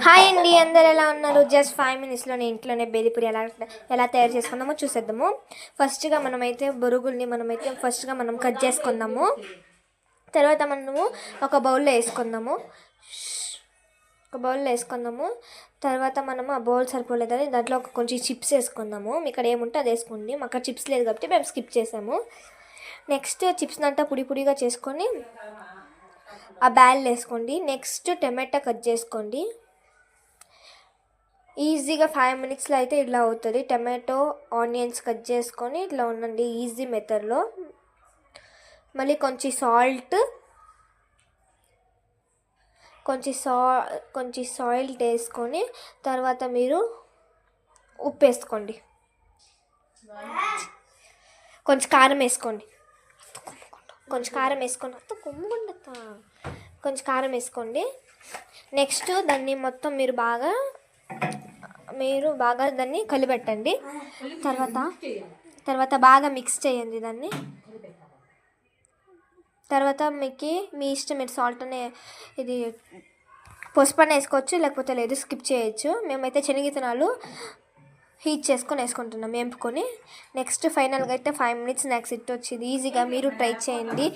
Hi అండి, అందరు ఎలా ఉన్నారు? జస్ట్ 5 minutesలోనే ఇంట్లోనే బేలిపూరి ఎలా తయారు చేసుకుందామో చూసేద్దాము. ఫస్ట్గా మనం కట్ చేసుకుందాము. తర్వాత మనము ఒక బౌల్లో వేసుకుందాము. తర్వాత మనము ఆ బౌల్ సరిపోలేదని దాంట్లో కొంచెం చిప్స్ వేసుకుందాము. మీకు ఇక్కడ ఏముంటే అది వేసుకోండి. మాకు అక్కడ చిప్స్ లేదు కాబట్టి మేము స్కిప్ చేసాము. నెక్స్ట్ చిప్స్ అంతా పొడిగా చేసుకొని ఆ బ్యాల్ వేసుకోండి. నెక్స్ట్ టమాటా కట్ చేసుకోండి. ఈజీగా 5 minutesలో అయితే ఇట్లా అవుతుంది. టమాటో ఆనియన్స్ కట్ చేసుకొని ఇట్లా ఉండండి, ఈజీ మెథడ్లో. మళ్ళీ కొంచెం సాల్ట్ వేసుకొని తర్వాత మీరు ఉప్పు వేసుకోండి. కొంచెం కారం వేసుకోండి. కొంచెం కారం వేసుకోండి. నెక్స్ట్ దాన్ని మొత్తం మీరు బాగా దాన్ని కలిపెట్టండి. తర్వాత బాగా మిక్స్ చేయండి దాన్ని. తర్వాత మీకు మీ ఇష్టం, మీరు సాల్ట్ ఇది పసుపన్న వేసుకోవచ్చు, లేకపోతే లేదు, స్కిప్ చేయొచ్చు. మేమైతే శనగిత్తనాలు హీట్ చేసుకొని వేసుకుంటున్నాం, వేపుకొని. నెక్స్ట్ ఫైనల్గా అయితే 5 minutes నాకు సెట్ వచ్చింది. ఈజీగా మీరు ట్రై చేయండి.